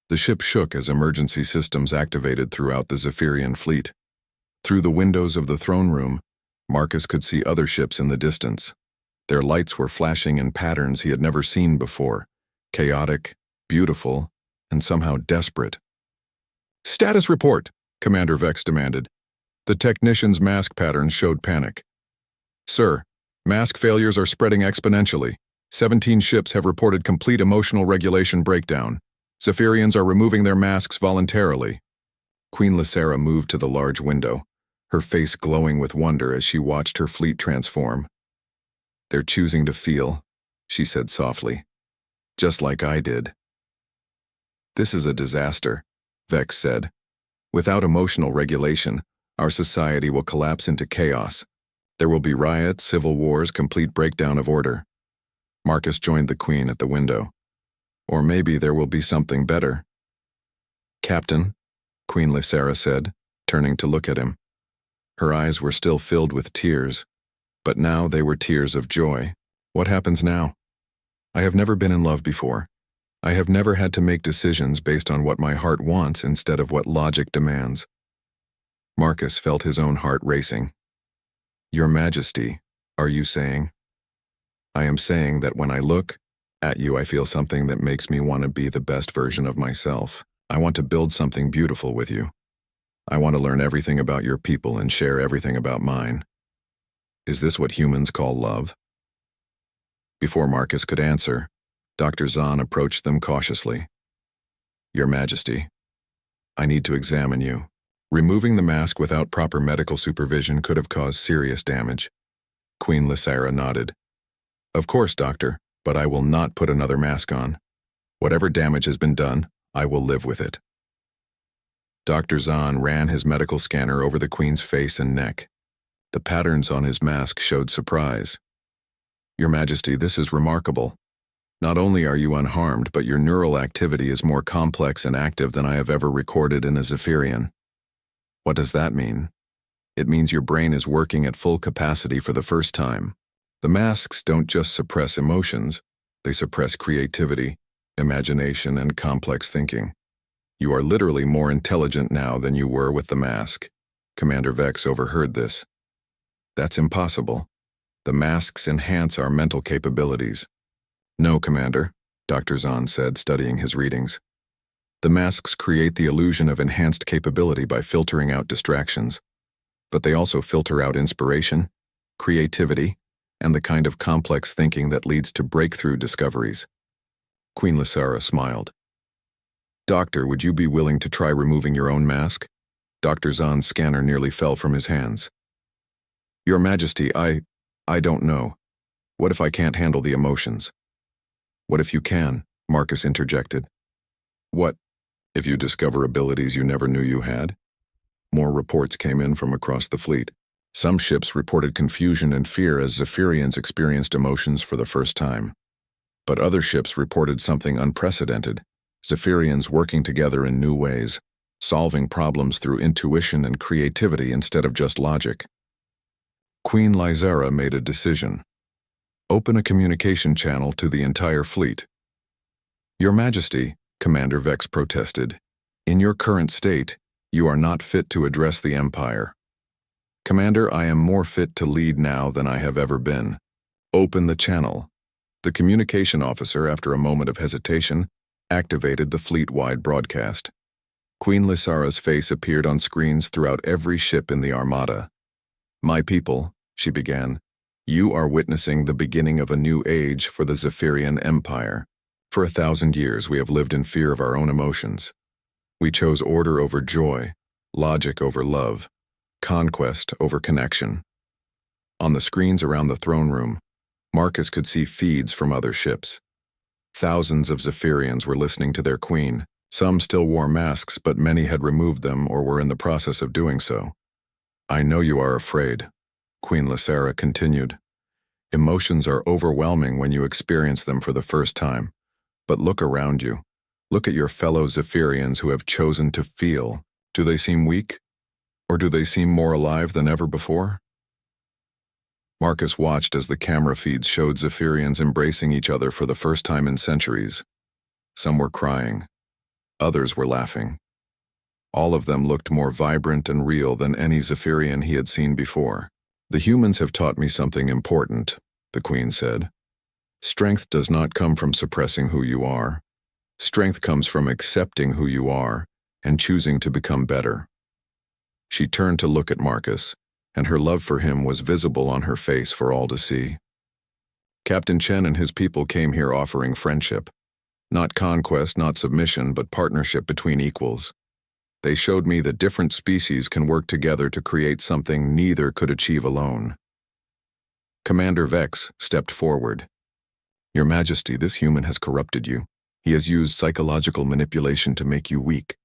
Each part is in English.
The ship shook as emergency systems activated throughout the Zephyrian fleet. Through the windows of the throne room, Marcus could see other ships in the distance. Their lights were flashing in patterns he had never seen before, chaotic, beautiful, and somehow desperate. "Status report," Commander Vex demanded. The technician's mask patterns showed panic. "Sir, mask failures are spreading exponentially. 17 ships have reported complete emotional regulation breakdown. Zephyrians are removing their masks voluntarily." Queen Lysera moved to the large window, her face glowing with wonder as she watched her fleet transform. "They're choosing to feel," she said softly. "Just like I did." "This is a disaster," Vex said. "Without emotional regulation, our society will collapse into chaos. There will be riots, civil wars, complete breakdown of order." Marcus joined the Queen at the window. "Or maybe there will be something better." "Captain," Queen Lysera said, turning to look at him. Her eyes were still filled with tears, but now they were tears of joy. "What happens now? I have never been in love before. I have never had to make decisions based on what my heart wants instead of what logic demands." Marcus felt his own heart racing. "Your Majesty, are you saying?" "I am saying that when I look at you, I feel something that makes me want to be the best version of myself. I want to build something beautiful with you. I want to learn everything about your people and share everything about mine. Is this what humans call love?" Before Marcus could answer, Dr. Zahn approached them cautiously. "Your Majesty, I need to examine you." Removing the mask without proper medical supervision could have caused serious damage. Queen Lysera nodded. "Of course, Doctor, but I will not put another mask on. Whatever damage has been done, I will live with it." Dr. Zahn ran his medical scanner over the Queen's face and neck. The patterns on his mask showed surprise. "Your Majesty, this is remarkable. Not only are you unharmed, but your neural activity is more complex and active than I have ever recorded in a Zephyrian." "What does that mean?" "It means your brain is working at full capacity for the first time. The masks don't just suppress emotions, they suppress creativity, imagination, and complex thinking. You are literally more intelligent now than you were with the mask." Commander Vex overheard this. "That's impossible. The masks enhance our mental capabilities." "No, Commander," Dr. Zahn said, studying his readings. "The masks create the illusion of enhanced capability by filtering out distractions. But they also filter out inspiration, creativity, and the kind of complex thinking that leads to breakthrough discoveries." Queen Lysera smiled. "Doctor, would you be willing to try removing your own mask?" Dr. Zahn's scanner nearly fell from his hands. "Your Majesty, I don't know. What if I can't handle the emotions?" "What if you can?" Marcus interjected. "What if you discover abilities you never knew you had?" More reports came in from across the fleet. Some ships reported confusion and fear as Zephyrians experienced emotions for the first time. But other ships reported something unprecedented: Zephyrians working together in new ways, solving problems through intuition and creativity instead of just logic. Queen Lysera made a decision. "Open a communication channel to the entire fleet." "Your Majesty," Commander Vex protested, "in your current state, you are not fit to address the Empire." "Commander, I am more fit to lead now than I have ever been." "Open the channel." The communication officer, after a moment of hesitation, activated the fleet-wide broadcast. Queen Lysera's face appeared on screens throughout every ship in the Armada. "My people," she began, "you are witnessing the beginning of a new age for the Zephyrian Empire. For 1,000 years we have lived in fear of our own emotions. We chose order over joy, logic over love, conquest over connection." On the screens around the throne room, Marcus could see feeds from other ships. Thousands of Zephyrians were listening to their queen. Some still wore masks, but many had removed them or were in the process of doing so. "I know you are afraid," Queen Lysera continued. "Emotions are overwhelming when you experience them for the first time. But look around you. Look at your fellow Zephyrians who have chosen to feel. Do they seem weak? Or do they seem more alive than ever before?" Marcus watched as the camera feeds showed Zephyrians embracing each other for the first time in centuries. Some were crying. Others were laughing. All of them looked more vibrant and real than any Zephyrian he had seen before. "The humans have taught me something important," the Queen said. "Strength does not come from suppressing who you are. Strength comes from accepting who you are and choosing to become better." She turned to look at Marcus, and her love for him was visible on her face for all to see. "Captain Chen and his people came here offering friendship. Not conquest, not submission, but partnership between equals. They showed me that different species can work together to create something neither could achieve alone." Commander Vex stepped forward. "Your Majesty, this human has corrupted you. He has used psychological manipulation to make you weak."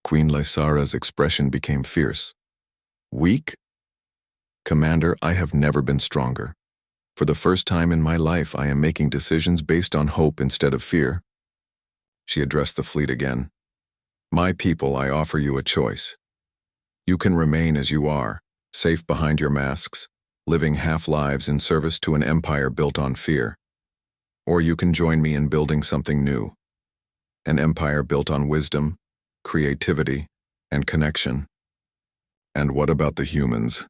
Queen Lysara's expression became fierce. "Weak? Commander, I have never been stronger. For the first time in my life, I am making decisions based on hope instead of fear." She addressed the fleet again. "My people, I offer you a choice. You can remain as you are, safe behind your masks, living half-lives in service to an empire built on fear. Or you can join me in building something new. An empire built on wisdom, creativity, and connection." "And what about the humans?"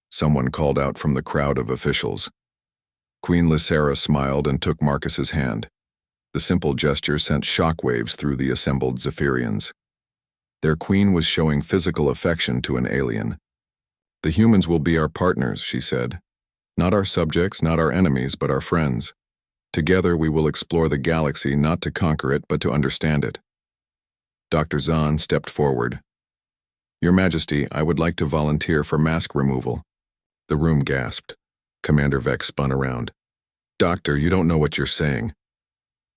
someone called out from the crowd of officials. Queen Lysara smiled and took Marcus's hand. The simple gesture sent shockwaves through the assembled Zephyrians. Their queen was showing physical affection to an alien. "The humans will be our partners," she said. "Not our subjects, not our enemies, but our friends. Together we will explore the galaxy not to conquer it, but to understand it." Dr. Zahn stepped forward. "Your Majesty, I would like to volunteer for mask removal." The room gasped. Commander Vex spun around. "Doctor, you don't know what you're saying."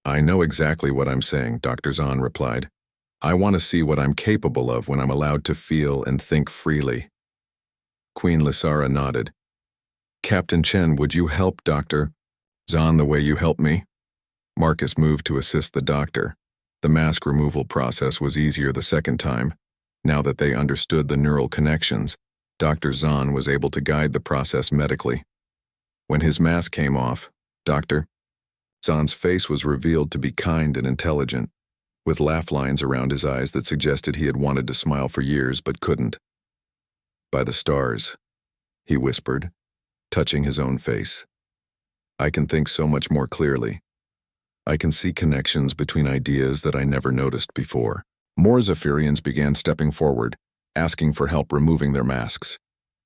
"I know exactly what I'm saying," Dr. Zahn replied. "I want to see what I'm capable of when I'm allowed to feel and think freely." Queen Lysara nodded. "Captain Chen, would you help Dr. Zahn the way you helped me?" Marcus moved to assist the doctor. The mask removal process was easier the second time. Now that they understood the neural connections, Dr. Zahn was able to guide the process medically. When his mask came off, Dr. Zahn's face was revealed to be kind and intelligent, with laugh lines around his eyes that suggested he had wanted to smile for years but couldn't. "By the stars," he whispered, touching his own face. "I can think so much more clearly. I can see connections between ideas that I never noticed before." More Zephyrians began stepping forward, asking for help removing their masks.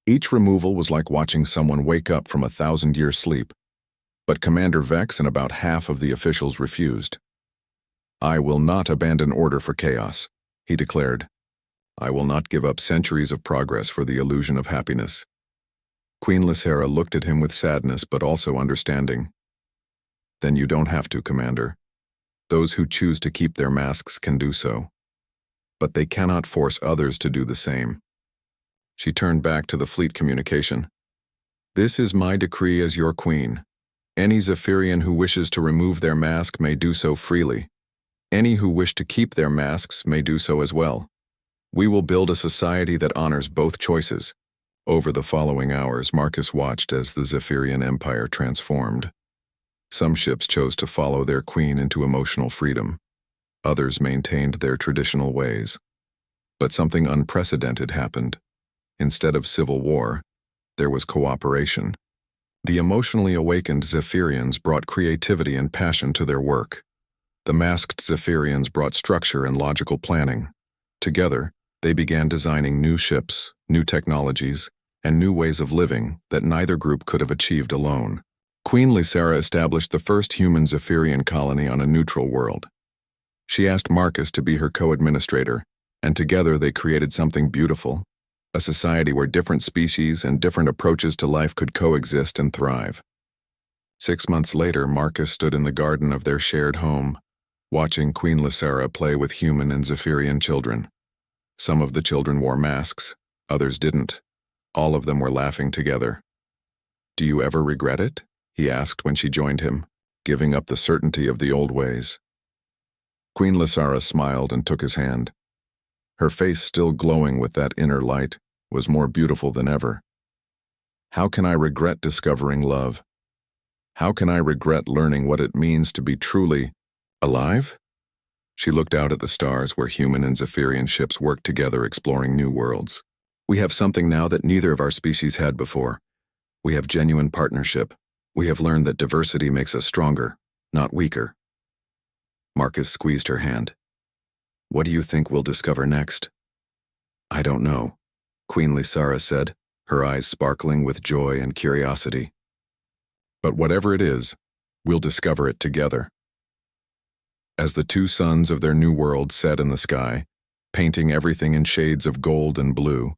Each removal was like watching someone wake up from a 1,000-year sleep. But Commander Vex and about half of the officials refused. "I will not abandon order for chaos," he declared. "I will not give up centuries of progress for the illusion of happiness." Queen Lysara looked at him with sadness but also understanding. "Then you don't have to, Commander. Those who choose to keep their masks can do so. But they cannot force others to do the same." She turned back to the fleet communication. "This is my decree as your queen. Any Zephyrian who wishes to remove their mask may do so freely. Any who wish to keep their masks may do so as well. We will build a society that honors both choices." Over the following hours, Marcus watched as the Zephyrian Empire transformed. Some ships chose to follow their queen into emotional freedom. Others maintained their traditional ways. But something unprecedented happened. Instead of civil war, there was cooperation. The emotionally awakened Zephyrians brought creativity and passion to their work. The masked Zephyrians brought structure and logical planning. Together, they began designing new ships, new technologies, and new ways of living that neither group could have achieved alone. Queen Lysara established the first human Zephyrian colony on a neutral world. She asked Marcus to be her co-administrator, and together they created something beautiful. A society where different species and different approaches to life could coexist and thrive. 6 months later, Marcus stood in the garden of their shared home, watching Queen Lysara play with human and Zephyrian children. Some of the children wore masks, others didn't. All of them were laughing together. "Do you ever regret it?" he asked when she joined him, giving up the certainty of the old ways. Queen Lysara smiled and took his hand. Her face, still glowing with that inner light, was more beautiful than ever. "How can I regret discovering love? How can I regret learning what it means to be truly alive?" She looked out at the stars where human and Zephyrian ships worked together exploring new worlds. We have something now that neither of our species had before. We have genuine partnership. We have learned that diversity makes us stronger, not weaker. Marcus squeezed her hand. What do you think we'll discover next? I don't know, Queen Lysara said, her eyes sparkling with joy and curiosity. But whatever it is, we'll discover it together. As the two suns of their new world set in the sky, painting everything in shades of gold and blue,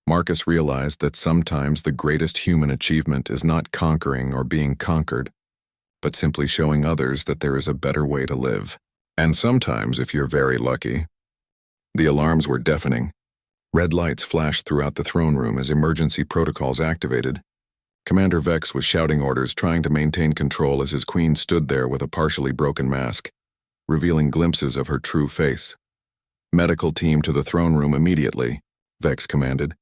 Marcus realized that sometimes the greatest human achievement is not conquering or being conquered, but simply showing others that there is a better way to live. And sometimes, if you're very lucky. The alarms were deafening. Red lights flashed throughout the throne room as emergency protocols activated. Commander Vex was shouting orders, trying to maintain control as his queen stood there with a partially broken mask, revealing glimpses of her true face. Medical team to the throne room immediately, Vex commanded.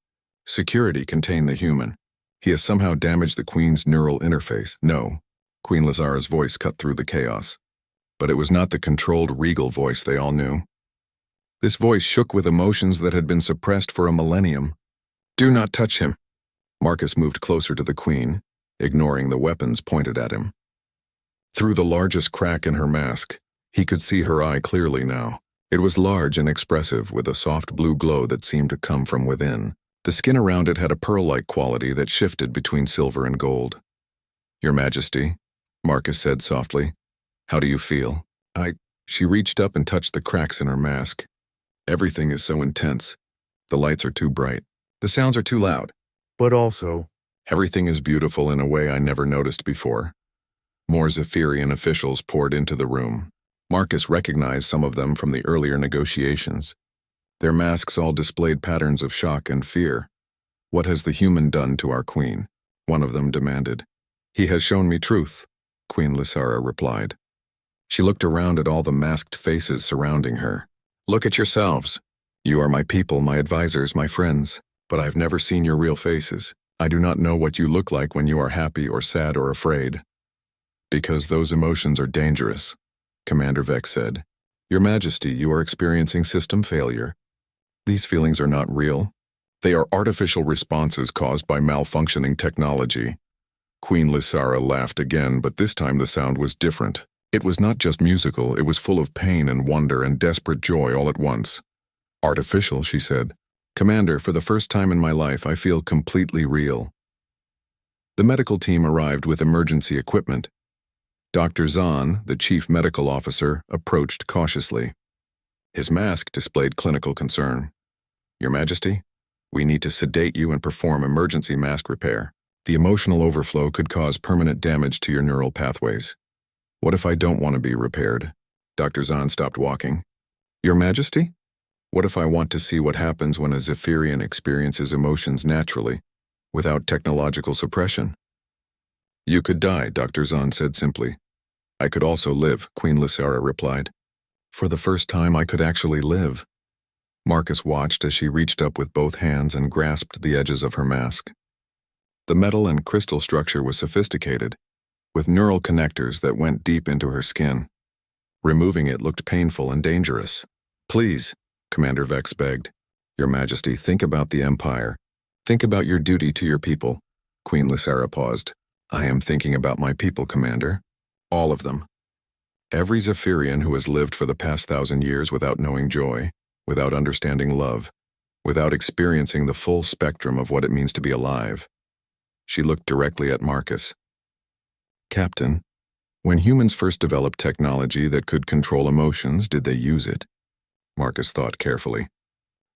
Security contain the human. He has somehow damaged the queen's neural interface. No, Queen Lysara's voice cut through the chaos. But it was not the controlled, regal voice they all knew. This voice shook with emotions that had been suppressed for a millennium. Do not touch him. Marcus moved closer to the queen, ignoring the weapons pointed at him. Through the largest crack in her mask, he could see her eye clearly now. It was large and expressive, with a soft blue glow that seemed to come from within. The skin around it had a pearl-like quality that shifted between silver and gold. Your Majesty, Marcus said softly, how do you feel? She reached up and touched the cracks in her mask. Everything is so intense. The lights are too bright. The sounds are too loud. But also, everything is beautiful in a way I never noticed before. More Zephyrian officials poured into the room. Marcus recognized some of them from the earlier negotiations. Their masks all displayed patterns of shock and fear. What has the human done to our queen? One of them demanded. He has shown me truth, Queen Lysara replied. She looked around at all the masked faces surrounding her. Look at yourselves. You are my people, my advisors, my friends, but I've never seen your real faces. I do not know what you look like when you are happy or sad or afraid. Because those emotions are dangerous, Commander Vex said. Your Majesty, you are experiencing system failure. These feelings are not real. They are artificial responses caused by malfunctioning technology. Queen Lysara laughed again, but this time the sound was different. It was not just musical, it was full of pain and wonder and desperate joy all at once. Artificial, she said. Commander, for the first time in my life, I feel completely real. The medical team arrived with emergency equipment. Dr. Zahn, the chief medical officer, approached cautiously. His mask displayed clinical concern. Your Majesty, we need to sedate you and perform emergency mask repair. The emotional overflow could cause permanent damage to your neural pathways. What if I don't want to be repaired? Dr. Zahn stopped walking. Your Majesty? What if I want to see what happens when a Zephyrian experiences emotions naturally, without technological suppression? You could die, Dr. Zahn said simply. I could also live, Queen Lysara replied. For the first time, I could actually live. Marcus watched as she reached up with both hands and grasped the edges of her mask. The metal and crystal structure was sophisticated, with neural connectors that went deep into her skin. Removing it looked painful and dangerous. Please, Commander Vex begged. Your Majesty, think about the Empire. Think about your duty to your people. Queen Lysara paused. I am thinking about my people, Commander. All of them. Every Zephyrian who has lived for the past 1,000 years without knowing joy, without understanding love, without experiencing the full spectrum of what it means to be alive. She looked directly at Marcus. Captain, when humans first developed technology that could control emotions, did they use it? Marcus thought carefully.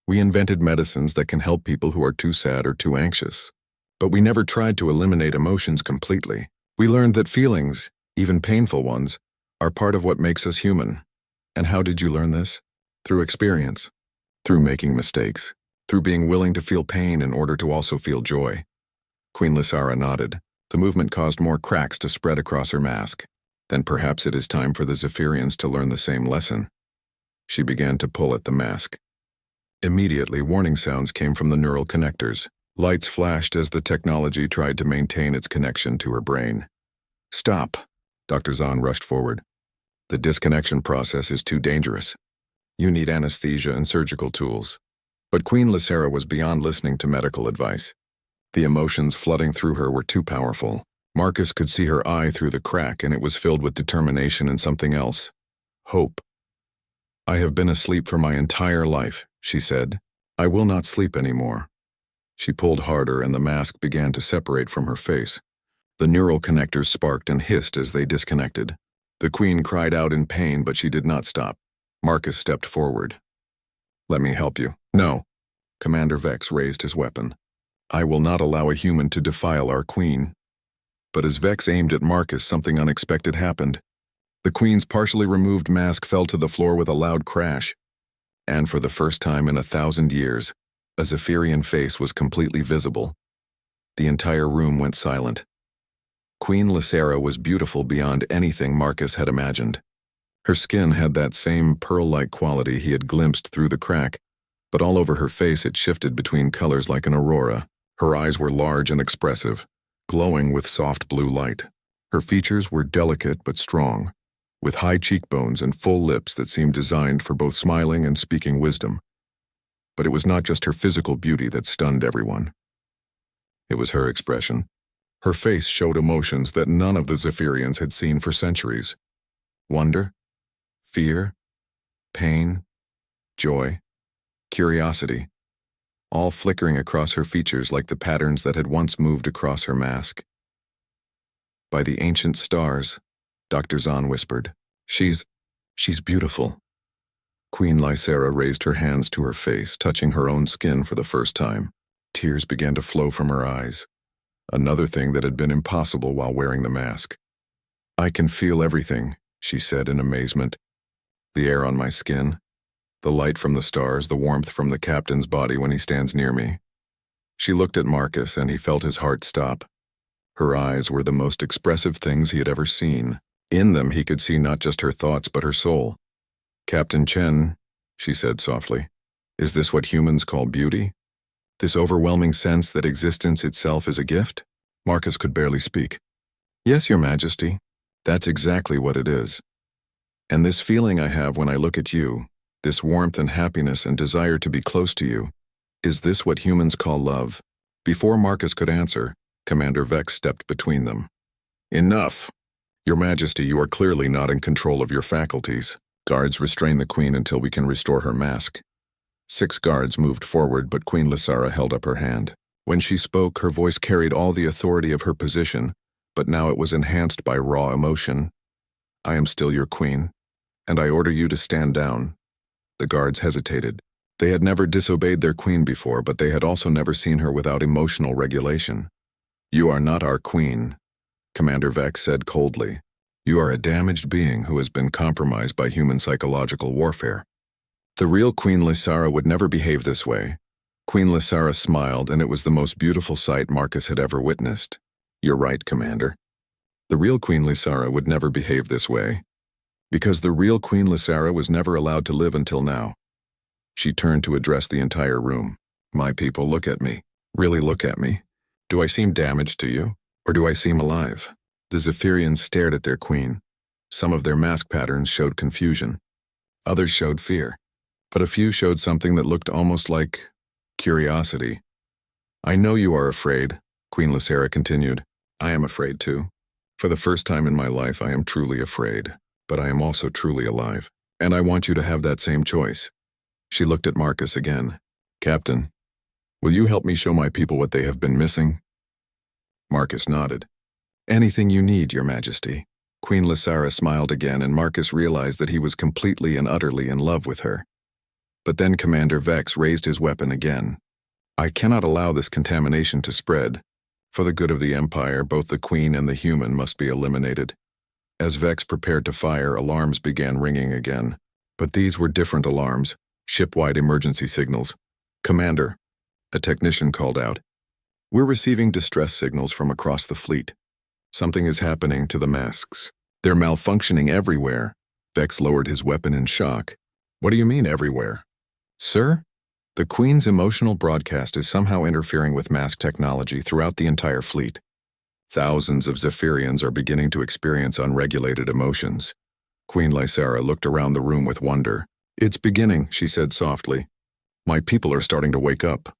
We invented medicines that can help people who are too sad or too anxious. But we never tried to eliminate emotions completely. We learned that feelings, even painful ones, are part of what makes us human. And how did you learn this? Through experience. Through making mistakes. Through being willing to feel pain in order to also feel joy. Queen Lysara nodded. The movement caused more cracks to spread across her mask. Then perhaps it is time for the Zephyrians to learn the same lesson. She began to pull at the mask. Immediately, warning sounds came from the neural connectors. Lights flashed as the technology tried to maintain its connection to her brain. Stop! Dr. Zahn rushed forward. The disconnection process is too dangerous. You need anesthesia and surgical tools. But Queen Lysera was beyond listening to medical advice. The emotions flooding through her were too powerful. Marcus could see her eye through the crack, and it was filled with determination and something else. Hope. "I have been asleep for my entire life," she said. "I will not sleep anymore." She pulled harder, and the mask began to separate from her face. The neural connectors sparked and hissed as they disconnected. The Queen cried out in pain, but she did not stop. Marcus stepped forward. "Let me help you." "No." Commander Vex raised his weapon. "I will not allow a human to defile our Queen." But as Vex aimed at Marcus, something unexpected happened. The Queen's partially removed mask fell to the floor with a loud crash. And for the first time in 1,000 years, a Zephyrian face was completely visible. The entire room went silent. Queen Lysera was beautiful beyond anything Marcus had imagined. Her skin had that same pearl-like quality he had glimpsed through the crack, but all over her face it shifted between colors like an aurora. Her eyes were large and expressive, glowing with soft blue light. Her features were delicate but strong, with high cheekbones and full lips that seemed designed for both smiling and speaking wisdom. But it was not just her physical beauty that stunned everyone. It was her expression. Her face showed emotions that none of the Zephyrians had seen for centuries. Wonder, fear, pain, joy, curiosity, all flickering across her features like the patterns that had once moved across her mask. "By the ancient stars," Dr. Zahn whispered, She's beautiful." Queen Lysera raised her hands to her face, touching her own skin for the first time. Tears began to flow from her eyes, another thing that had been impossible while wearing the mask. "I can feel everything," she said in amazement. "The air on my skin, the light from the stars, the warmth from the captain's body when he stands near me." She looked at Marcus, and he felt his heart stop. Her eyes were the most expressive things he had ever seen. In them he could see not just her thoughts but her soul. "Captain Chen," she said softly, "is this what humans call beauty? This overwhelming sense that existence itself is a gift?" Marcus could barely speak. "Yes, Your Majesty, that's exactly what it is. And this feeling I have when I look at you, this warmth and happiness and desire to be close to you, is this what humans call love?" Before Marcus could answer, Commander Vex stepped between them. "Enough! Your Majesty, you are clearly not in control of your faculties. Guards, restrain the Queen until we can restore her mask." 6 guards moved forward, but Queen Lysera held up her hand. When she spoke, her voice carried all the authority of her position, but now it was enhanced by raw emotion. "I am still your Queen, and I order you to stand down." The guards hesitated. They had never disobeyed their Queen before, but they had also never seen her without emotional regulation. "You are not our Queen," Commander Vex said coldly. "You are a damaged being who has been compromised by human psychological warfare." The real Queen Lysera would never behave this way. Queen Lysera smiled, and it was the most beautiful sight Marcus had ever witnessed. "You're right, Commander. The real Queen Lysera would never behave this way. Because the real Queen Lysera was never allowed to live until now." She turned to address the entire room. "My people, look at me. Really look at me. Do I seem damaged to you? Or do I seem alive?" The Zephyrians stared at their Queen. Some of their mask patterns showed confusion. Others showed fear. But a few showed something that looked almost like curiosity. "I know you are afraid," Queen Lysera continued. "I am afraid too. For the first time in my life I am truly afraid, but I am also truly alive. And I want you to have that same choice." She looked at Marcus again. "Captain, will you help me show my people what they have been missing?" Marcus nodded. "Anything you need, Your Majesty." Queen Lysera smiled again, and Marcus realized that he was completely and utterly in love with her. But then Commander Vex raised his weapon again. "I cannot allow this contamination to spread. For the good of the Empire, both the Queen and the human must be eliminated." As Vex prepared to fire, alarms began ringing again. But these were different alarms, ship-wide emergency signals. "Commander," a technician called out, "we're receiving distress signals from across the fleet. Something is happening to the masks. They're malfunctioning everywhere." Vex lowered his weapon in shock. "What do you mean, everywhere?" "Sir, the Queen's emotional broadcast is somehow interfering with mask technology throughout the entire fleet. Thousands of Zephyrians are beginning to experience unregulated emotions. Queen Lysara looked around the room with wonder. "It's beginning," she said softly. "My people are starting to wake up."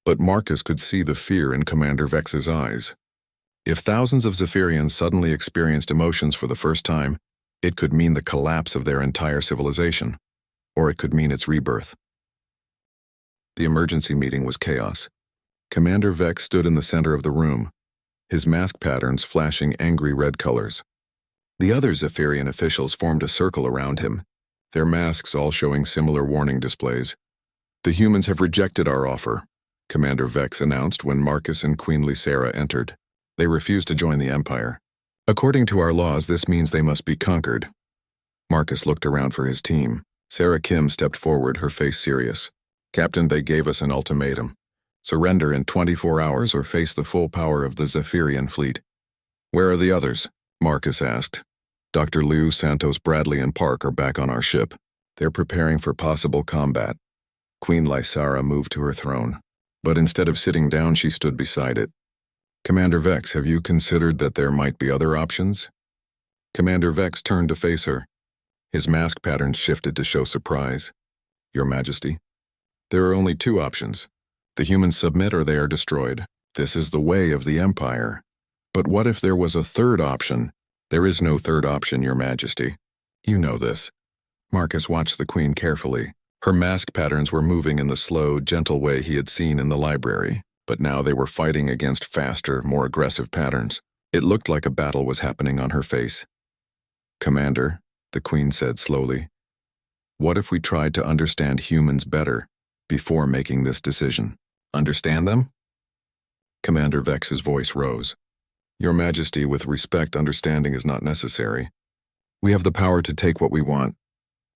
But Marcus could see the fear in Commander Vex's eyes. If thousands of Zephyrians suddenly experienced emotions for the first time, it could mean the collapse of their entire civilization, or it could mean its rebirth. The emergency meeting was chaos. Commander Vex stood in the center of the room, his mask patterns flashing angry red colors. The other Zephyrian officials formed a circle around him, their masks all showing similar warning displays. "The humans have rejected our offer," Commander Vex announced when Marcus and Queen Lysara entered. "They refuse to join the Empire. According to our laws, this means they must be conquered." Marcus looked around for his team. Sarah Kim stepped forward, her face serious. "Captain, they gave us an ultimatum. Surrender in 24 hours or face the full power of the Zephyrian fleet." "Where are the others?" Marcus asked. "Dr. Liu, Santos, Bradley, and Park are back on our ship. They're preparing for possible combat." Queen Lysara moved to her throne, but instead of sitting down, she stood beside it. "Commander Vex, have you considered that there might be other options?" Commander Vex turned to face her. His mask patterns shifted to show surprise. "Your Majesty, there are only two options. The humans submit or they are destroyed. This is the way of the Empire. But what if there was a third option?" "There is no third option, Your Majesty. You know this." Marcus watched the Queen carefully. Her mask patterns were moving in the slow, gentle way he had seen in the library, but now they were fighting against faster, more aggressive patterns. It looked like a battle was happening on her face. "Commander," the Queen said slowly, "what if we tried to understand humans better before making this decision?" "Understand them?" Commander Vex's voice rose. "Your Majesty, with respect, understanding is not necessary. We have the power to take what we want.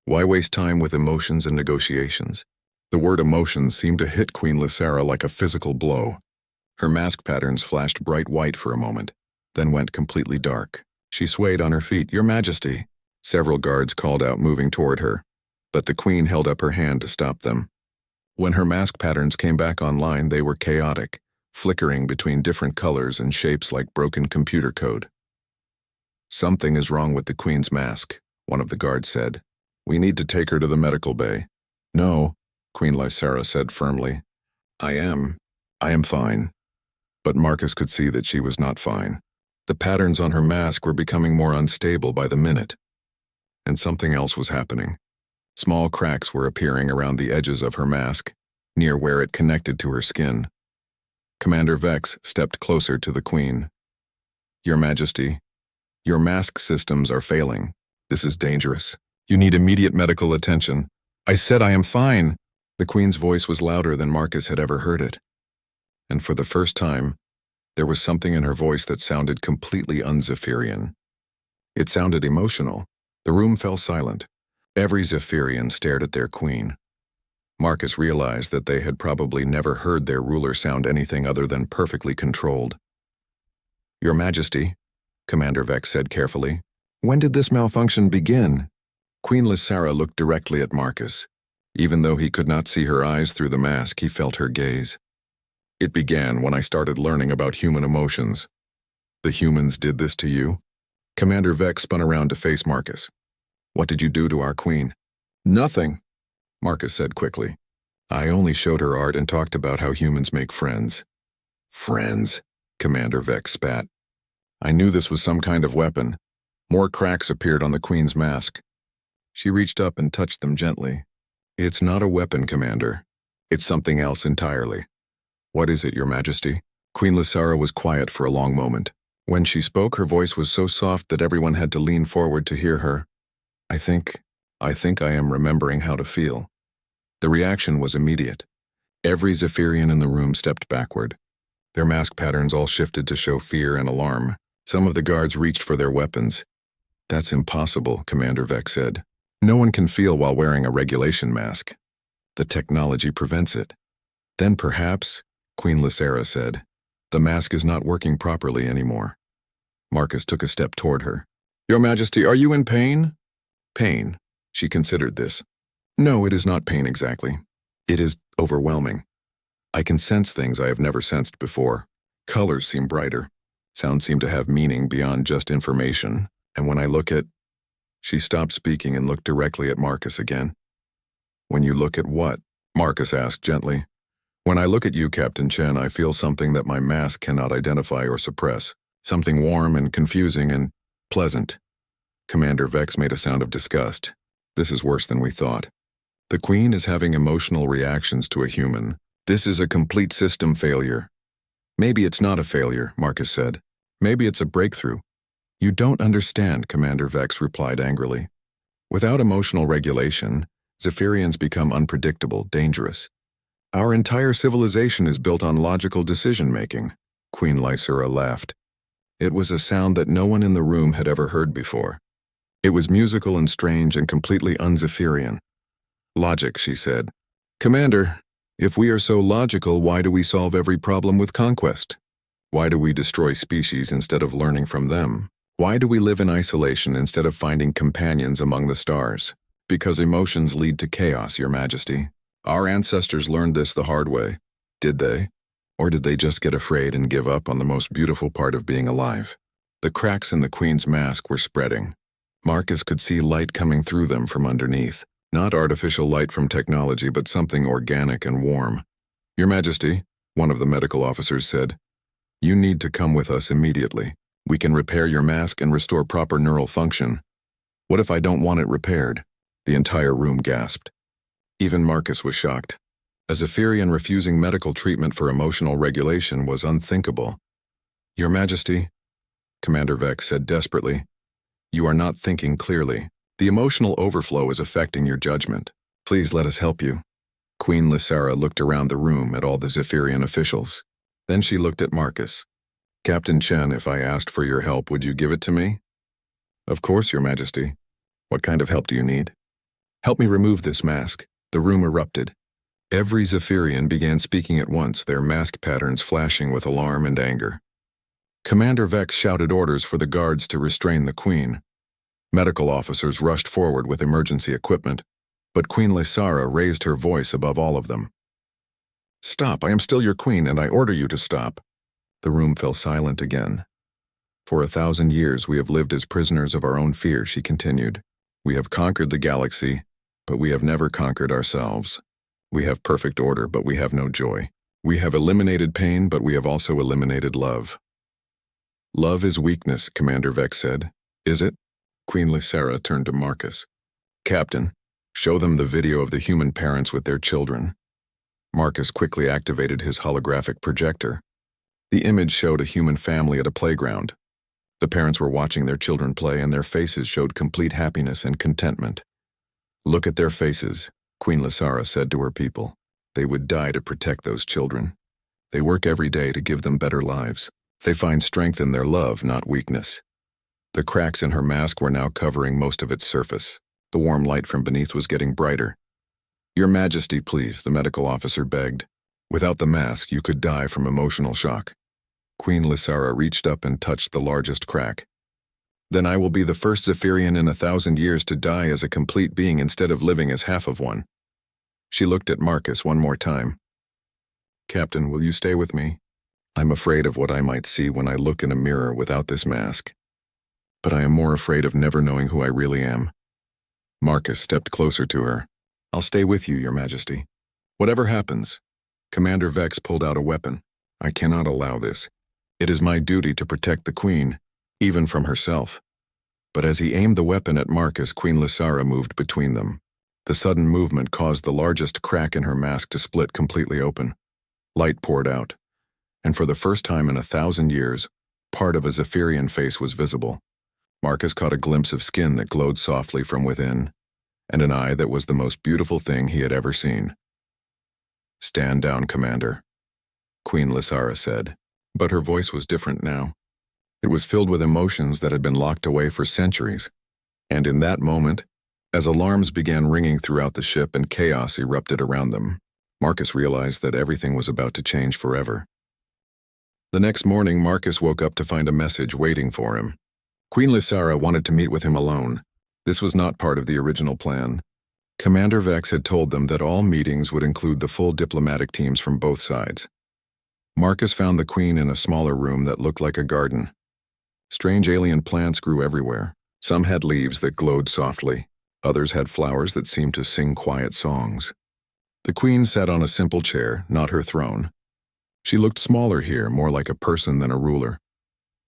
Why waste time with emotions and negotiations?" The word emotions seemed to hit Queen Lysara like a physical blow. Her mask patterns flashed bright white for a moment, then went completely dark. She swayed on her feet. "Your Majesty!" Several guards called out, moving toward her, but the Queen held up her hand to stop them. When her mask patterns came back online, they were chaotic, flickering between different colors and shapes like broken computer code. "Something is wrong with the Queen's mask," one of the guards said. "We need to take her to the medical bay." "No," Queen Lysara said firmly. I am fine." But Marcus could see that she was not fine. The patterns on her mask were becoming more unstable by the minute. And something else was happening. Small cracks were appearing around the edges of her mask, near where it connected to her skin. Commander Vex stepped closer to the Queen. "Your Majesty, your mask systems are failing. This is dangerous. You need immediate medical attention." "I said I am fine." The Queen's voice was louder than Marcus had ever heard it. And for the first time, there was something in her voice that sounded completely un-Zephyrian. It sounded emotional. The room fell silent. Every Zephyrian stared at their Queen. Marcus realized that they had probably never heard their ruler sound anything other than perfectly controlled. "Your Majesty," Commander Vex said carefully, "when did this malfunction begin?" Queen Lysara looked directly at Marcus. Even though he could not see her eyes through the mask, he felt her gaze. "It began when I started learning about human emotions." "The humans did this to you?" Commander Vex spun around to face Marcus. "What did you do to our Queen?" "Nothing," Marcus said quickly. "I only showed her art and talked about how humans make friends." "Friends?" Commander Vex spat. "I knew this was some kind of weapon." More cracks appeared on the Queen's mask. She reached up and touched them gently. "It's not a weapon, Commander. It's something else entirely." "What is it, Your Majesty?" Queen Lysara was quiet for a long moment. When she spoke, her voice was so soft that everyone had to lean forward to hear her. I think I am remembering how to feel." The reaction was immediate. Every Zephyrian in the room stepped backward. Their mask patterns all shifted to show fear and alarm. Some of the guards reached for their weapons. "That's impossible," Commander Vex said. "No one can feel while wearing a regulation mask. The technology prevents it." "Then perhaps," Queen Lysara said, "the mask is not working properly anymore." Marcus took a step toward her. "Your Majesty, are you in pain?" "Pain?" She considered this. "No, it is not pain exactly. It is overwhelming. I can sense things I have never sensed before. Colors seem brighter. Sounds seem to have meaning beyond just information. And when I look at..." She stopped speaking and looked directly at Marcus again. When you look at what? Marcus asked gently. When I look at you, Captain Chen, I feel something that my mask cannot identify or suppress. Something warm and confusing and pleasant. Commander Vex made a sound of disgust. This is worse than we thought. The Queen is having emotional reactions to a human. This is a complete system failure. Maybe it's not a failure, Marcus said. Maybe it's a breakthrough. You don't understand, Commander Vex replied angrily. Without emotional regulation, Zephyrians become unpredictable, dangerous. Our entire civilization is built on logical decision-making. Queen Lysura laughed. It was a sound that no one in the room had ever heard before. It was musical and strange and completely un-Zephyrian. Logic, she said. Commander, if we are so logical, why do we solve every problem with conquest? Why do we destroy species instead of learning from them? Why do we live in isolation instead of finding companions among the stars? Because emotions lead to chaos, Your Majesty. Our ancestors learned this the hard way. Did they? Or did they just get afraid and give up on the most beautiful part of being alive? The cracks in the Queen's mask were spreading. Marcus could see light coming through them from underneath. Not artificial light from technology, but something organic and warm. Your Majesty, one of the medical officers said, you need to come with us immediately. We can repair your mask and restore proper neural function. What if I don't want it repaired? The entire room gasped. Even Marcus was shocked. A Zephyrian refusing medical treatment for emotional regulation was unthinkable. Your Majesty, Commander Vex said desperately, you are not thinking clearly. The emotional overflow is affecting your judgment. Please let us help you. Queen Lysara looked around the room at all the Zephyrian officials. Then she looked at Marcus. Captain Chen, if I asked for your help, would you give it to me? Of course, Your Majesty. What kind of help do you need? Help me remove this mask. The room erupted. Every Zephyrian began speaking at once, their mask patterns flashing with alarm and anger. Commander Vex shouted orders for the guards to restrain the Queen. Medical officers rushed forward with emergency equipment, but Queen Lysara raised her voice above all of them. Stop, I am still your queen, and I order you to stop. The room fell silent again. For 1,000 years we have lived as prisoners of our own fear, she continued. We have conquered the galaxy, but we have never conquered ourselves. We have perfect order, but we have no joy. We have eliminated pain, but we have also eliminated love. Love is weakness, Commander Vex said. Is it? Queen Lysara turned to Marcus. Captain, show them the video of the human parents with their children. Marcus quickly activated his holographic projector. The image showed a human family at a playground. The parents were watching their children play, and their faces showed complete happiness and contentment. Look at their faces, Queen Lysara said to her people. They would die to protect those children. They work every day to give them better lives. They find strength in their love, not weakness. The cracks in her mask were now covering most of its surface. The warm light from beneath was getting brighter. Your Majesty, please, the medical officer begged. Without the mask, you could die from emotional shock. Queen Lysara reached up and touched the largest crack. Then I will be the first Zephyrian in 1,000 years to die as a complete being instead of living as half of one. She looked at Marcus one more time. Captain, will you stay with me? I'm afraid of what I might see when I look in a mirror without this mask. But I am more afraid of never knowing who I really am. Marcus stepped closer to her. I'll stay with you, Your Majesty. Whatever happens. Commander Vex pulled out a weapon. I cannot allow this. It is my duty to protect the Queen, even from herself. But as he aimed the weapon at Marcus, Queen Lysara moved between them. The sudden movement caused the largest crack in her mask to split completely open. Light poured out, and for the first time in 1,000 years, part of a Zephyrian face was visible. Marcus caught a glimpse of skin that glowed softly from within, and an eye that was the most beautiful thing he had ever seen. Stand down, Commander, Queen Lysara said, but her voice was different now. It was filled with emotions that had been locked away for centuries, and in that moment, as alarms began ringing throughout the ship and chaos erupted around them, Marcus realized that everything was about to change forever. The next morning, Marcus woke up to find a message waiting for him. Queen Lysara wanted to meet with him alone. This was not part of the original plan. Commander Vex had told them that all meetings would include the full diplomatic teams from both sides. Marcus found the Queen in a smaller room that looked like a garden. Strange alien plants grew everywhere. Some had leaves that glowed softly. Others had flowers that seemed to sing quiet songs. The queen sat on a simple chair, not her throne. She looked smaller here, more like a person than a ruler.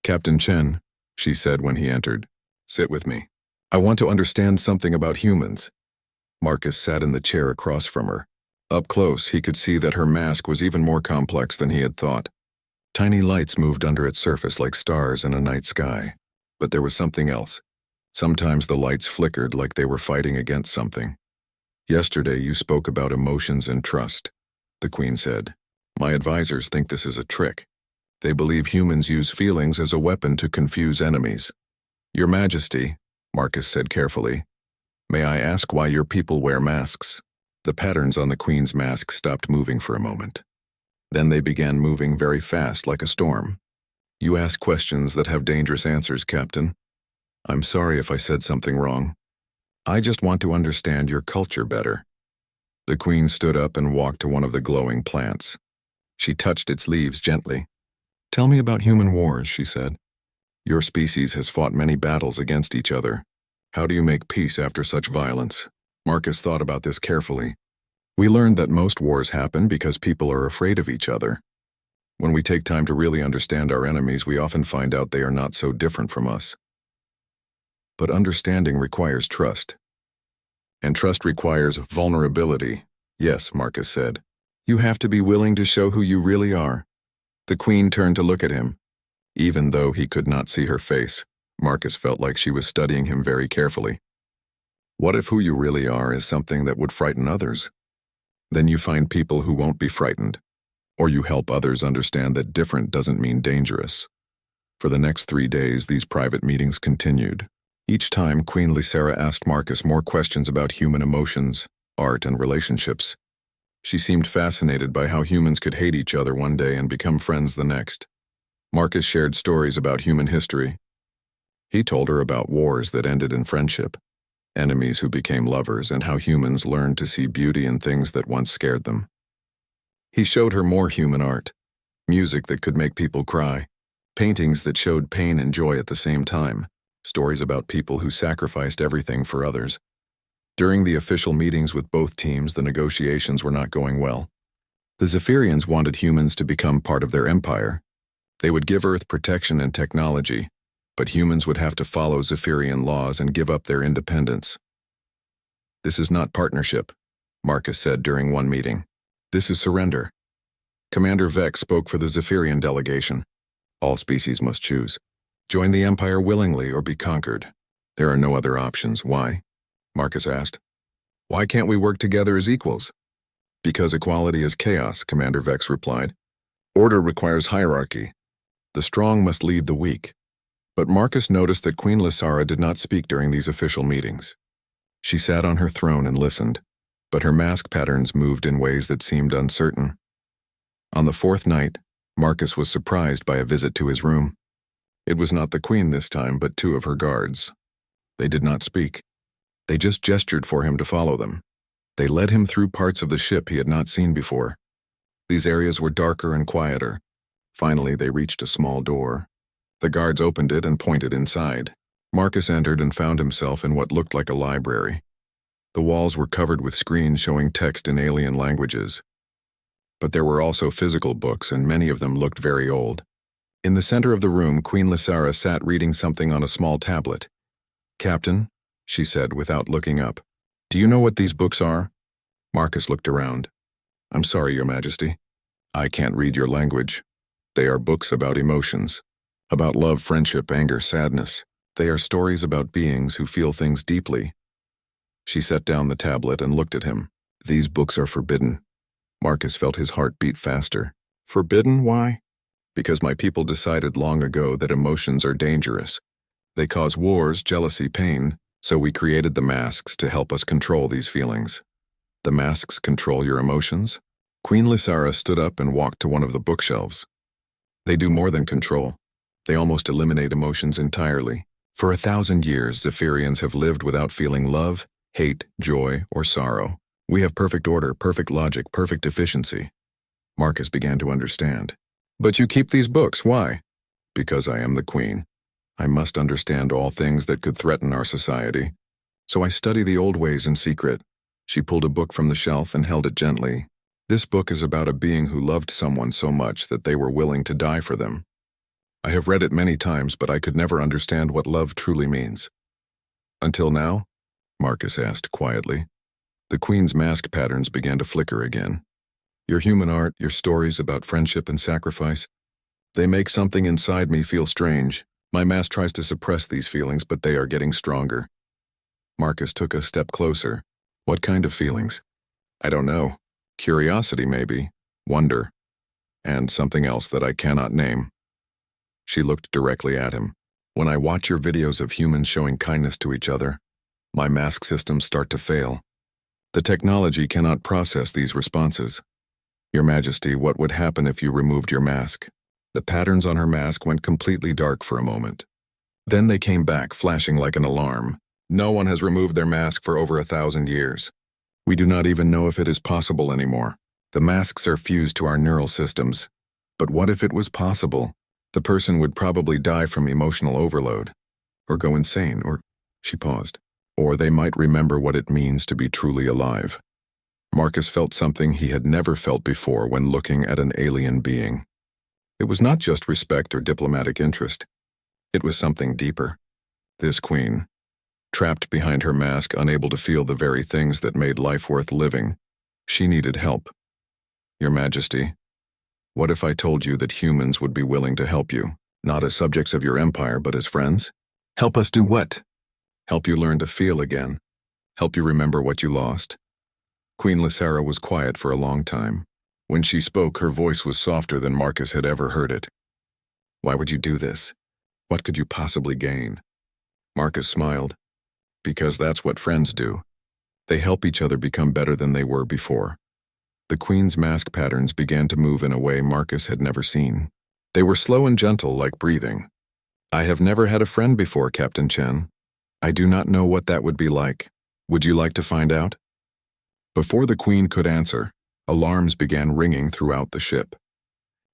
"Captain Chen," she said when he entered, "sit with me. I want to understand something about humans." Marcus sat in the chair across from her. Up close, he could see that her mask was even more complex than he had thought. Tiny lights moved under its surface like stars in a night sky. But there was something else. Sometimes the lights flickered like they were fighting against something. "Yesterday you spoke about emotions and trust," the queen said. "My advisors think this is a trick. They believe humans use feelings as a weapon to confuse enemies." "Your Majesty," Marcus said carefully, "may I ask why your people wear masks?" The patterns on the queen's mask stopped moving for a moment. Then they began moving very fast like a storm. "You ask questions that have dangerous answers, Captain. I'm sorry if I said something wrong. I just want to understand your culture better." The queen stood up and walked to one of the glowing plants. She touched its leaves gently. "Tell me about human wars," she said. "Your species has fought many battles against each other. How do you make peace after such violence?" Marcus thought about this carefully. "We learned that most wars happen because people are afraid of each other. When we take time to really understand our enemies, we often find out they are not so different from us. But understanding requires trust. And trust requires vulnerability." "Yes," Marcus said. "You have to be willing to show who you really are." The queen turned to look at him. Even though he could not see her face, Marcus felt like she was studying him very carefully. "What if who you really are is something that would frighten others? Then you find people who won't be frightened, or you help others understand that different doesn't mean dangerous." For the next 3 days, these private meetings continued. Each time, Queen Lysera asked Marcus more questions about human emotions, art, and relationships. She seemed fascinated by how humans could hate each other one day and become friends the next. Marcus shared stories about human history. He told her about wars that ended in friendship, enemies who became lovers, and how humans learned to see beauty in things that once scared them. He showed her more human art, music that could make people cry, paintings that showed pain and joy at the same time, stories about people who sacrificed everything for others. During the official meetings with both teams, the negotiations were not going well. The Zephyrians wanted humans to become part of their empire. They would give Earth protection and technology, but humans would have to follow Zephyrian laws and give up their independence. "This is not partnership," Marcus said during one meeting. "This is surrender." Commander Vex spoke for the Zephyrian delegation. "All species must choose. Join the Empire willingly or be conquered. There are no other options." "Why?" Marcus asked. "Why can't we work together as equals?" "Because equality is chaos," Commander Vex replied. "Order requires hierarchy. The strong must lead the weak." But Marcus noticed that Queen Lysara did not speak during these official meetings. She sat on her throne and listened, but her mask patterns moved in ways that seemed uncertain. On the 4th night, Marcus was surprised by a visit to his room. It was not the queen this time, but 2 of her guards. They did not speak. They just gestured for him to follow them. They led him through parts of the ship he had not seen before. These areas were darker and quieter. Finally, they reached a small door. The guards opened it and pointed inside. Marcus entered and found himself in what looked like a library. The walls were covered with screens showing text in alien languages. But there were also physical books, and many of them looked very old. In the center of the room, Queen Lysara sat reading something on a small tablet. "Captain," she said without looking up, "do you know what these books are?" Marcus looked around. "I'm sorry, Your Majesty. I can't read your language. They are books about emotions. About love, friendship, anger, sadness. They are stories about beings who feel things deeply." She set down the tablet and looked at him. "These books are forbidden." Marcus felt his heart beat faster. "Forbidden? Why?" "Because my people decided long ago that emotions are dangerous. They cause wars, jealousy, pain, so we created the masks to help us control these feelings." "The masks control your emotions?" Queen Lysara stood up and walked to one of the bookshelves. "They do more than control. They almost eliminate emotions entirely. For 1,000 years, Zephyrians have lived without feeling love, hate, joy, or sorrow. We have perfect order, perfect logic, perfect efficiency." Marcus began to understand. "But you keep these books, why?" "Because I am the queen. I must understand all things that could threaten our society. So I study the old ways in secret. She pulled a book from the shelf and held it gently. This book is about a being who loved someone so much that they were willing to die for them. I have read it many times, but I could never understand what love truly means. Until now? Marcus asked quietly. The Queen's mask patterns began to flicker again. Your human art, your stories about friendship and sacrifice, they make something inside me feel strange. My mask tries to suppress these feelings, but they are getting stronger. Marcus took a step closer. What kind of feelings? I don't know. Curiosity, maybe. Wonder. And something else that I cannot name. She looked directly at him. When I watch your videos of humans showing kindness to each other, my mask systems start to fail. The technology cannot process these responses. Your Majesty, what would happen if you removed your mask? The patterns on her mask went completely dark for a moment. Then they came back, flashing like an alarm. No one has removed their mask for over 1,000 years. We do not even know if it is possible anymore. The masks are fused to our neural systems. But what if it was possible? The person would probably die from emotional overload, or go insane, or, she paused, or they might remember what it means to be truly alive. Marcus felt something he had never felt before when looking at an alien being. It was not just respect or diplomatic interest. It was something deeper. This queen, trapped behind her mask, unable to feel the very things that made life worth living, she needed help. Your Majesty, what if I told you that humans would be willing to help you, not as subjects of your empire, but as friends? Help us do what? Help you learn to feel again. Help you remember what you lost. Queen Lysara was quiet for a long time. When she spoke, her voice was softer than Marcus had ever heard it. Why would you do this? What could you possibly gain? Marcus smiled. Because that's what friends do. They help each other become better than they were before. The Queen's mask patterns began to move in a way Marcus had never seen. They were slow and gentle, like breathing. I have never had a friend before, Captain Chen. I do not know what that would be like. Would you like to find out? Before the Queen could answer, alarms began ringing throughout the ship.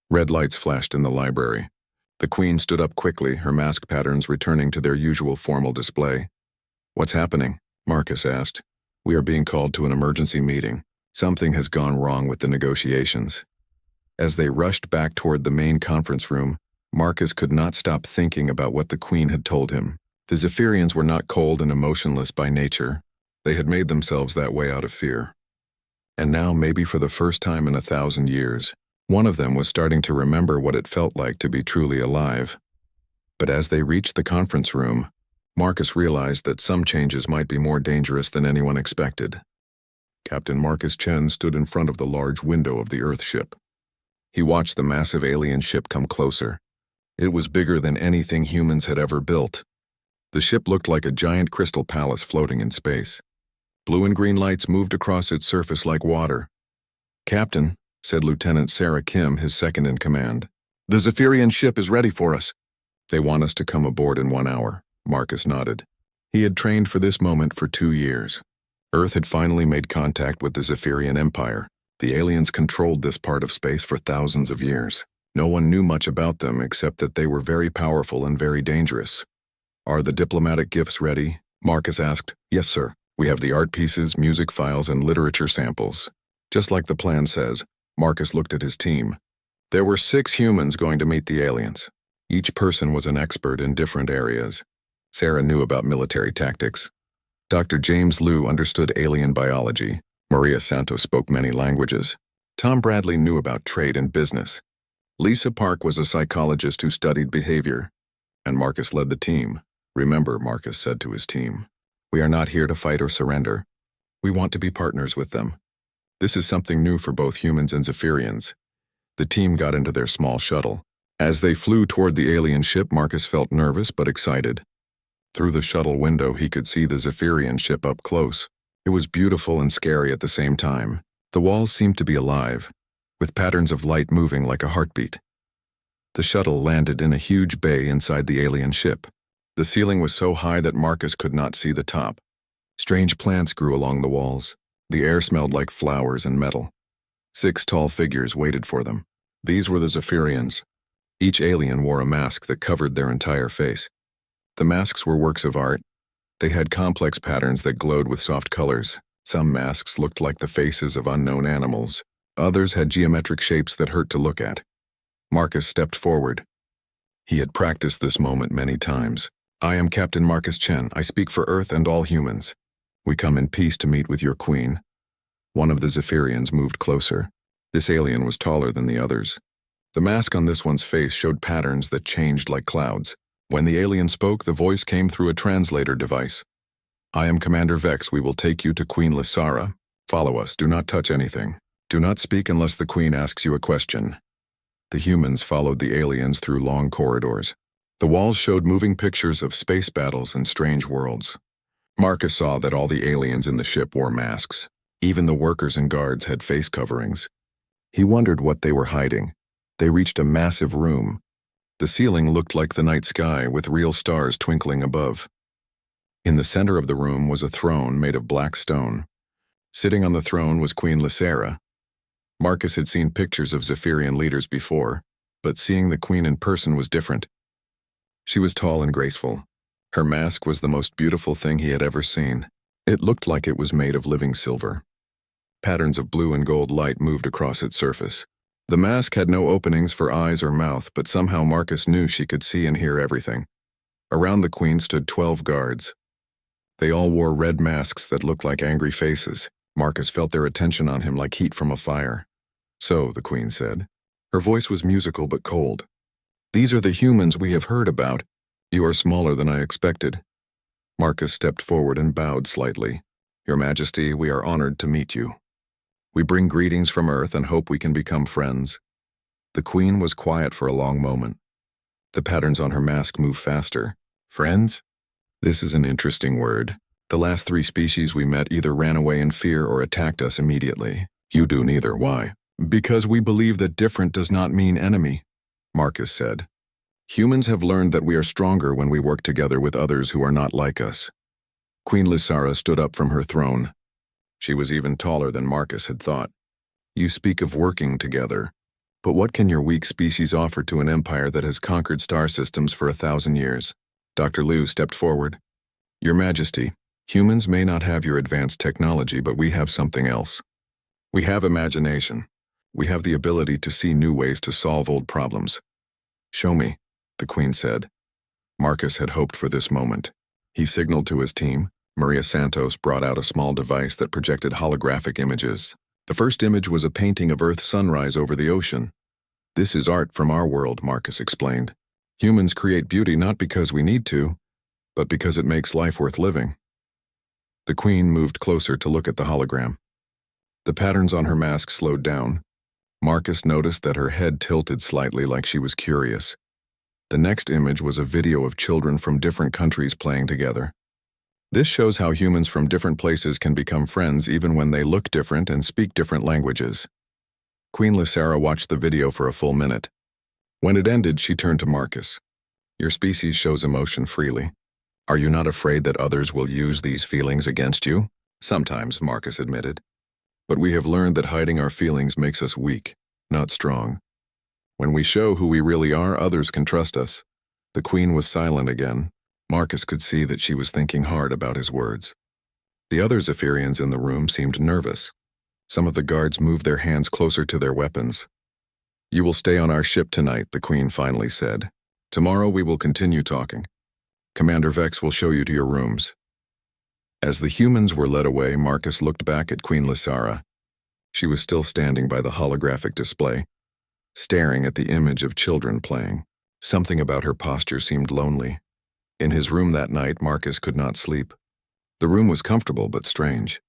Red lights flashed in the library. The Queen stood up quickly, her mask patterns returning to their usual formal display. What's happening? Marcus asked. We are being called to an emergency meeting. Something has gone wrong with the negotiations. As they rushed back toward the main conference room, Marcus could not stop thinking about what the Queen had told him. The Zephyrians were not cold and emotionless by nature. They had made themselves that way out of fear. And now, maybe for the first time in 1,000 years, one of them was starting to remember what it felt like to be truly alive. But as they reached the conference room, Marcus realized that some changes might be more dangerous than anyone expected. Captain Marcus Chen stood in front of the large window of the Earth ship. He watched the massive alien ship come closer. It was bigger than anything humans had ever built. The ship looked like a giant crystal palace floating in space. Blue and green lights moved across its surface like water. Captain, said Lieutenant Sarah Kim, his second-in-command, the Zephyrian ship is ready for us. They want us to come aboard in 1 hour, Marcus nodded. He had trained for this moment for 2 years. Earth had finally made contact with the Zephyrian Empire. The aliens controlled this part of space for thousands of years. No one knew much about them except that they were very powerful and very dangerous. Are the diplomatic gifts ready? Marcus asked. Yes, sir. We have the art pieces, music files, and literature samples. Just like the plan says, Marcus looked at his team. There were 6 humans going to meet the aliens. Each person was an expert in different areas. Sarah knew about military tactics. Dr. James Liu understood alien biology. Maria Santos spoke many languages. Tom Bradley knew about trade and business. Lisa Park was a psychologist who studied behavior. And Marcus led the team. Remember, Marcus said to his team, we are not here to fight or surrender. We want to be partners with them. This is something new for both humans and Zephyrians. The team got into their small shuttle. As they flew toward the alien ship, Marcus felt nervous but excited. Through the shuttle window, he could see the Zephyrian ship up close. It was beautiful and scary at the same time. The walls seemed to be alive, with patterns of light moving like a heartbeat. The shuttle landed in a huge bay inside the alien ship. The ceiling was so high that Marcus could not see the top. Strange plants grew along the walls. The air smelled like flowers and metal. 6 tall figures waited for them. These were the Zephyrians. Each alien wore a mask that covered their entire face. The masks were works of art. They had complex patterns that glowed with soft colors. Some masks looked like the faces of unknown animals. Others had geometric shapes that hurt to look at. Marcus stepped forward. He had practiced this moment many times. "I am Captain Marcus Chen. I speak for Earth and all humans. We come in peace to meet with your queen." One of the Zephyrians moved closer. This alien was taller than the others. The mask on this one's face showed patterns that changed like clouds. When the alien spoke, the voice came through a translator device. "I am Commander Vex. We will take you to Queen Lysara. Follow us. Do not touch anything. Do not speak unless the queen asks you a question." The humans followed the aliens through long corridors. The walls showed moving pictures of space battles and strange worlds. Marcus saw that all the aliens in the ship wore masks. Even the workers and guards had face coverings. He wondered what they were hiding. They reached a massive room. The ceiling looked like the night sky with real stars twinkling above. In the center of the room was a throne made of black stone. Sitting on the throne was Queen Lysara. Marcus had seen pictures of Zephyrian leaders before, but seeing the queen in person was different. She was tall and graceful. Her mask was the most beautiful thing he had ever seen. It looked like it was made of living silver. Patterns of blue and gold light moved across its surface. The mask had no openings for eyes or mouth, but somehow Marcus knew she could see and hear everything. Around the queen stood 12 guards. They all wore red masks that looked like angry faces. Marcus felt their attention on him like heat from a fire. "So," the queen said. Her voice was musical but cold. "These are the humans we have heard about. You are smaller than I expected." Marcus stepped forward and bowed slightly. "Your Majesty, we are honored to meet you. We bring greetings from Earth and hope we can become friends." The queen was quiet for a long moment. The patterns on her mask moved faster. "Friends? This is an interesting word. The last 3 species we met either ran away in fear or attacked us immediately. You do neither. Why?" "Because we believe that different does not mean enemy," Marcus said. "Humans have learned that we are stronger when we work together with others who are not like us." Queen Lysara stood up from her throne. She was even taller than Marcus had thought. "You speak of working together, but what can your weak species offer to an empire that has conquered star systems for 1,000 years? Dr. Liu stepped forward. "Your Majesty, humans may not have your advanced technology, but we have something else. We have imagination. We have the ability to see new ways to solve old problems." "Show me," the queen said. Marcus had hoped for this moment. He signaled to his team. Maria Santos brought out a small device that projected holographic images. The first image was a painting of Earth's sunrise over the ocean. "This is art from our world," Marcus explained. "Humans create beauty not because we need to, but because it makes life worth living." The queen moved closer to look at the hologram. The patterns on her mask slowed down. Marcus noticed that her head tilted slightly like she was curious. The next image was a video of children from different countries playing together. This shows how humans from different places can become friends even when they look different and speak different languages. Queen Lysara watched the video for a full minute. When it ended, she turned to Marcus. "Your species shows emotion freely. Are you not afraid that others will use these feelings against you?" "Sometimes," Marcus admitted. "But we have learned that hiding our feelings makes us weak, not strong. When we show who we really are, others can trust us." The queen was silent again. Marcus could see that she was thinking hard about his words. The other Zephyrians in the room seemed nervous. Some of the guards moved their hands closer to their weapons. "You will stay on our ship tonight," the queen finally said. "Tomorrow we will continue talking. Commander Vex will show you to your rooms." As the humans were led away, Marcus looked back at Queen Lysara. She was still standing by the holographic display, staring at the image of children playing. Something about her posture seemed lonely. In his room that night, Marcus could not sleep. The room was comfortable but strange.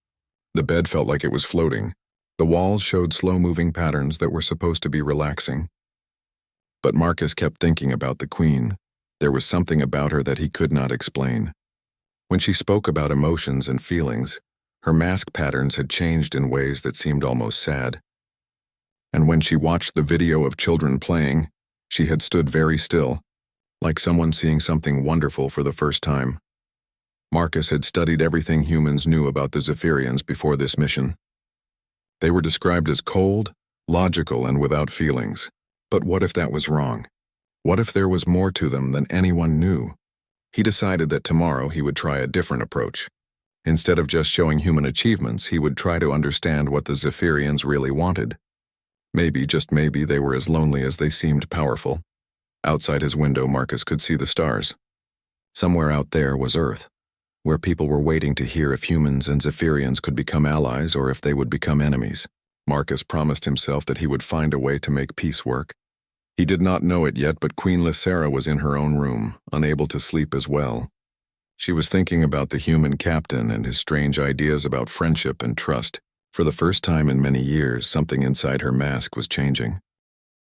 The bed felt like it was floating. The walls showed slow-moving patterns that were supposed to be relaxing. But Marcus kept thinking about the queen. There was something about her that he could not explain. When she spoke about emotions and feelings, her mask patterns had changed in ways that seemed almost sad. And when she watched the video of children playing, she had stood very still, like someone seeing something wonderful for the first time. Marcus had studied everything humans knew about the Zephyrians before this mission. They were described as cold, logical, and without feelings. But what if that was wrong? What if there was more to them than anyone knew? He decided that tomorrow he would try a different approach. Instead of just showing human achievements, he would try to understand what the Zephyrians really wanted. Maybe, just maybe, they were as lonely as they seemed powerful. Outside his window, Marcus could see the stars. Somewhere out there was Earth, where people were waiting to hear if humans and Zephyrians could become allies or if they would become enemies. Marcus promised himself that he would find a way to make peace work. He did not know it yet, but Queen Lysera was in her own room, unable to sleep as well. She was thinking about the human captain and his strange ideas about friendship and trust. For the first time in many years, something inside her mask was changing.